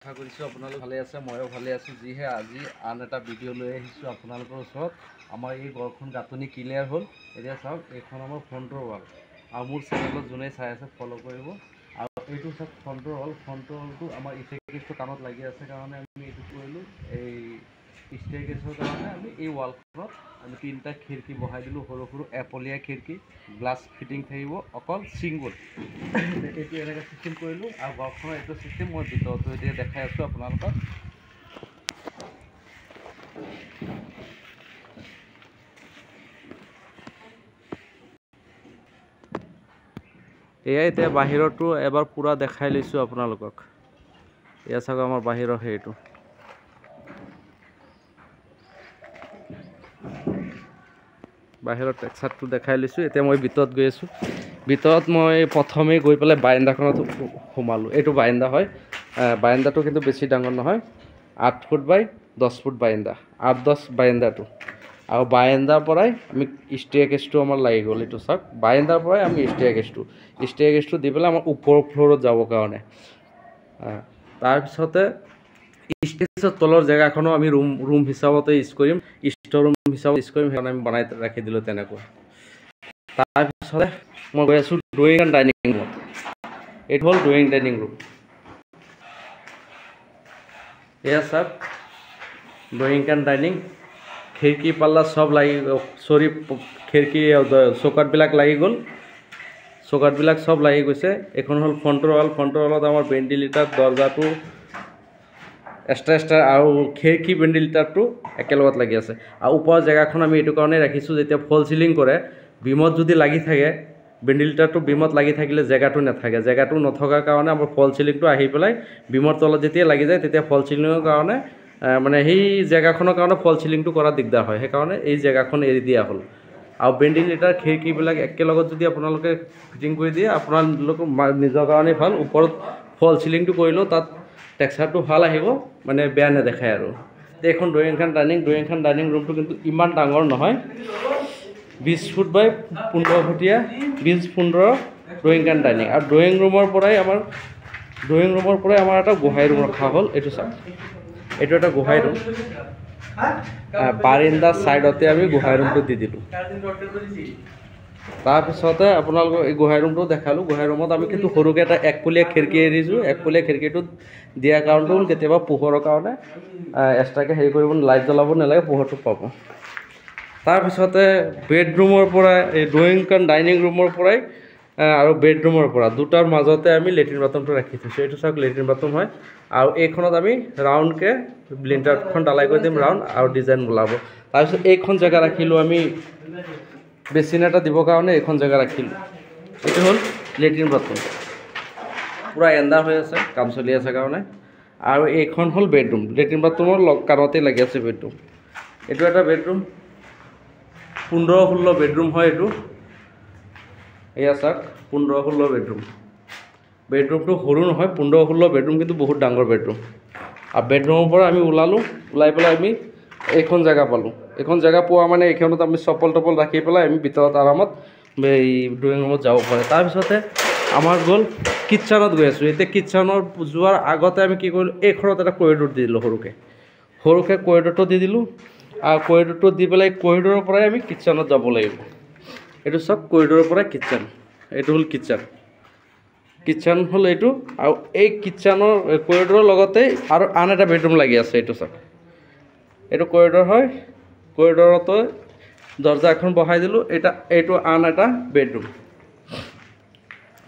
আশা কৰিছোঁ আপোনালোক ভালে আছে, ময়ো ভালে আছোঁ। যিহে আজি আন এটা ভিডিঅ' লৈ আহিছোঁ আপোনালোকৰ ওচৰত। আমাৰ এই ঘৰখন গাঁথনি ক্লিয়াৰ হ'ল। এতিয়া চাওক, এইখন আমাৰ ফ্ৰণ্টৰ ৱাল আৰু মোৰ চেনেলত যোনে চাই আছে ফ'ল' কৰিব। আৰু এইটো চাওক ফ্ৰণ্টৰ ৱালটো আমাৰ ষ্টেয়াৰকেছটো কামত লাগি আছে কাৰণে আমি এইটো কৰিলোঁ। এই ষ্টেয়াৰকেছৰ কাৰণে আমি এই ৱালখনত আমি 3টা খিৰিকী বহাই দিলোঁ, সৰু সৰু এপলীয়া খিৰিকী, গ্লাছ ফিটিং থাকিব, অকল ছিংগুল। এইটো এনেকৈ চিষ্টেম কৰিলোঁ আৰু ঘৰখনৰ এইটো চিষ্টেম মই ভিতৰতো এতিয়া দেখাই আছোঁ আপোনালোকক। এয়া এতিয়া বাহিৰতো এবাৰ পূৰা দেখাই লৈছোঁ আপোনালোকক। এয়া চাওক আমাৰ বাহিৰৰ সেইটো। বাহিৰৰ টেক্সাৰটো দেখাই লৈছোঁ। এতিয়া মই ভিতৰত গৈ আছোঁ। ভিতৰত মই প্ৰথমে গৈ পেলাই বাৰান্দাখনত সোমালোঁ। এইটো বাৰান্দা হয়। বাৰান্দাটো কিন্তু বেছি ডাঙৰ নহয়, 8 ফুট বাই 10 ফুট বাৰান্দা, 8-10 বাৰান্দাটো। আৰু বাৰান্দাৰ পৰাই আমি ষ্টেয়াৰকেছটো আমাৰ লাগি গ'ল। এইটো চাওক, বাৰান্দাৰ পৰাই আমি ষ্টেয়াৰকেছটো দি পেলাই আমাৰ ওপৰৰ ফ্ল'ৰত যাবৰ কাৰণে। তাৰপিছতে ষ্টেয়াৰকেছৰ তলৰ জেগাখনো আমি ৰুম হিচাপতে ইউজ কৰিম, ষ্ট'ৰ ৰুম হিচাপত ইউজ কৰিম। সেইকাৰণে আমি বনাই ৰাখি দিলোঁ তেনেকুৱা। তাৰপিছতে মই গৈ আছোঁ ড্ৰয়িং এণ্ড ডাইনিং ৰুমত। এইটো হ'ল ড্ৰয়িং ডাইনিং ৰুম। এয়া চাওক, ড্ৰয়িং এণ্ড ডাইনিং, খিৰিকী পাল্লা চব লাগি খিৰিকী চৌকাঠবিলাক লাগি গ'ল। চৌকাঠবিলাক চব লাগি গৈছে। এইখন হ'ল ফ্ৰণ্টৰ ৱাল। ফ্ৰণ্টৰ ৱালত আমাৰ ভেণ্টিলেটাৰ, দৰ্জাটো এক্সট্ৰা আৰু খিৰিকী ভেণ্টিলেটাৰটো একেলগত লাগি আছে। আৰু ওপৰৰ জেগাখন আমি এইটো কাৰণে ৰাখিছোঁ, যেতিয়া ফল চিলিং কৰে, বিমত যদি লাগি থাকে, ভেণ্টিলেটাৰটো বিমত লাগি থাকিলে জেগাটো নাথাকে। জেগাটো নথকাৰ কাৰণে আমাৰ ফল চিলিংটো আহি পেলাই বিমৰ তলত যেতিয়া লাগি যায়, তেতিয়া ফল চিলিঙৰ কাৰণে মানে সেই জেগাখনৰ কাৰণে ফল চিলিংটো কৰা দিগদাৰ হয়। সেইকাৰণে এই জেগাখন এৰি দিয়া হ'ল। আৰু ভেণ্টিলেটাৰ, খিৰিকীবিলাক একেলগত যদি আপোনালোকে ফিটিং কৰি দিয়ে, আপোনালোকৰ নিজৰ কাৰণেই ভাল। ওপৰত ফল চিলিংটো কৰিলেও তাত টেক্সাৰটো ভাল আহিব, মানে বেয়া নেদেখায় আৰু। এইখন ড্ৰয়িং এণ্ড ডাইনিং ৰুমটো কিন্তু ইমান ডাঙৰ নহয়, 20 ফুট বাই 15 ফুটীয়া, 20-15 ড্ৰয়িং এণ্ড ডাইনিং। আৰু ড্ৰয়িং ৰুমৰ পৰাই আমাৰ এটা গোহাঁই ৰুম ৰখা হ'ল। এইটো চাওক, এইটো এটা গোহাঁই ৰুম। বাৰান্দাৰ ছাইডতে আমি গোহাঁই ৰুমটো দি দিলোঁ। তাৰপিছতে আপোনালোকক এই গোহাঁই ৰুমটো দেখালোঁ। গোহাঁই ৰুমত আমি কিন্তু সৰুকৈ এটা একপলীয়া খিৰিকী এৰিছোঁ। একপলীয়া খিৰিকীটোত দিয়াৰ কাৰণটো হ'ল কেতিয়াবা পোহৰৰ কাৰণে এক্সট্ৰাকৈ কৰিব, লাইট জ্বলাব নালাগে, পোহৰটো পাব। তাৰপিছতে বেডৰুমৰ পৰা, এই ড্ৰয়িং এণ্ড ডাইনিং ৰুমৰ পৰাই আৰু বেডৰুমৰ পৰা দুটাৰ মাজতে আমি লেট্ৰিন বাথৰুমটো ৰাখি থৈছোঁ। এইটো চাওক, লেট্ৰিন বাথৰুম হয়। আৰু এইখনত আমি ৰাউণ্ডকৈ ব্লিণ্ডাৰখন ঢালাই কৰি দিম, ৰাউণ্ড আৰু ডিজাইন ওলাব। তাৰপিছত এইখন জেগা ৰাখিলোঁ আমি বেচিন এটা দিবৰ কাৰণে, এইখন জেগা ৰাখিলোঁ। এইটো হ'ল লেট্ৰিন বাথৰুম, পূৰা এণ্ডাৰ হৈ আছে, কাম চলি আছে কাৰণে। আৰু এইখন হ'ল বেডৰুম। লেট্ৰিন বাথৰুমৰ কাণতে লাগি আছে বেডৰুম। এইটো এটা বেডৰুম, 15-16 বেডৰুম হয় এইটো। এয়া চাওক, 15-16 বেডৰুম। বেডৰুমটো সৰু নহয়, 15-16 বেডৰুম কিন্তু বহুত ডাঙৰ বেডৰুম। আৰু বেডৰুমৰ পৰা আমি ওলাই পেলাই আমি এইখন জেগা পালোঁ। এইখন জেগা পোৱা মানে এইখনত আমি চপল ৰাখি পেলাই আমি ভিতৰত আৰামত এই ড্ৰয়িং ৰুমত যাব পাৰে। তাৰপিছতে আমাৰ গ'ল কিটচেনত গৈ আছোঁ। এতিয়া কিটচেনত যোৱাৰ আগতে আমি কি কৰিলোঁ, এইখনত এটা কৰিডৰ দি দিলোঁ, সৰুকৈ কৰিডৰটো দি দিলোঁ। আৰু কৰিডৰটো দি পেলাই কৰিডৰৰ পৰাই আমি কিটচেনত যাব লাগিব। এইটো চাওক, কৰিডৰৰ পৰাই কিটচেন। এইটো হ'ল কিটচেন হ'ল এইটো। আৰু এই কিটচেনৰ কৰিডৰৰ লগতে আৰু আন এটা বেডৰুম লাগি আছে। এইটো চাওক, এইটো কৰিডৰ হয়। কৰিডৰতো দৰ্জা এখন বহাই দিলোঁ। এইটো আন এটা বেডৰুম।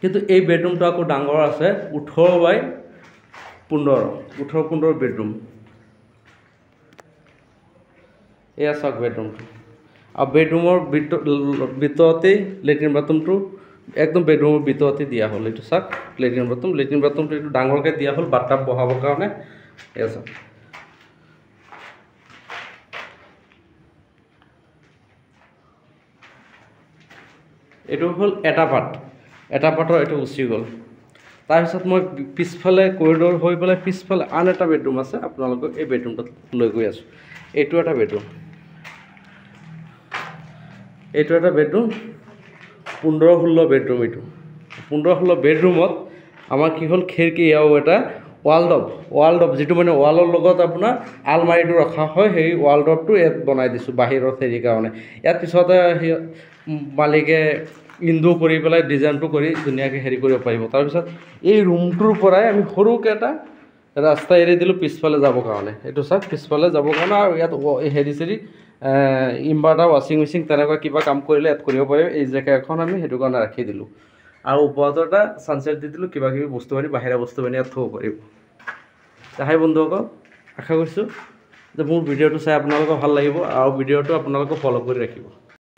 কিন্তু এই বেডৰুমটো আকৌ ডাঙৰ আছে, 18 বাই 15 বেডৰুম। এয়া চাওক বেডৰুমটো। আৰু বেডৰুমৰ ভিতৰতেই লেট্ৰিন বাথৰুমটো একদম বেডৰুমৰ ভিতৰতে দিয়া হ'ল। এইটো চাওক, লেট্ৰিন বাথৰুমটো এইটো ডাঙৰকৈ দিয়া হ'ল বাথটাব বহাবৰ কাৰণে। এয়া চাওক, এইটো হ'ল এটা পাৰ্টৰ এইটো গুচি গ'ল। তাৰপিছত মই পিছফালে কৰিডৰ হৈ পেলাই পিছফালে আন এটা বেডৰুম আছে, আপোনালোকক এই বেডৰুমটোত লৈ গৈ আছোঁ। এইটো এটা বেডৰুম, 15-16 বেডৰুম। এইটো 15-16 বেডৰুমত আমাৰ কি হ'ল, খিৰিকী আৰু এটা ৱাল ডপ যিটো মানে ৱালৰ লগত আপোনাৰ আলমাৰিটো ৰখা হয়, সেই ৱাল ডপটো ইয়াত বনাই দিছোঁ বাহিৰত হেৰি কাৰণে। ইয়াত পিছতে মালিকে ইণ্ডো কৰি পেলাই ডিজাইনটো কৰি ধুনীয়াকৈ হেৰি কৰিব পাৰিব। তাৰপিছত এই ৰুমটোৰ পৰাই আমি সৰুকৈ এটা ৰাস্তা এৰি দিলোঁ পিছফালে যাবৰ কাৰণে। এইটো চাওক পিছফালে যাবৰ কাৰণে, আৰু ইয়াত হেৰি চেৰি ইনভাৰ্টাৰ, ৱাশ্বিং মেচিন তেনেকুৱা কিবা কাম কৰিলে ইয়াত কৰিব পাৰিব। এই জেগা এখন আমি সেইটো কাৰণে ৰাখি দিলোঁ, আৰু ওপৰতো এটা ছানছেট দি দিলোঁ, কিবা কিবি বস্তু পানী বাহিৰা বস্তু পানী ইয়াত থ'ব পাৰিব। হাই বন্ধুসকল, আশা কৰিছোঁ যে মোৰ ভিডিঅ'টো চাই আপোনালোকৰ ভাল লাগিব, আৰু ভিডিঅ'টো আপোনালোকে ফ'ল' কৰি ৰাখিব।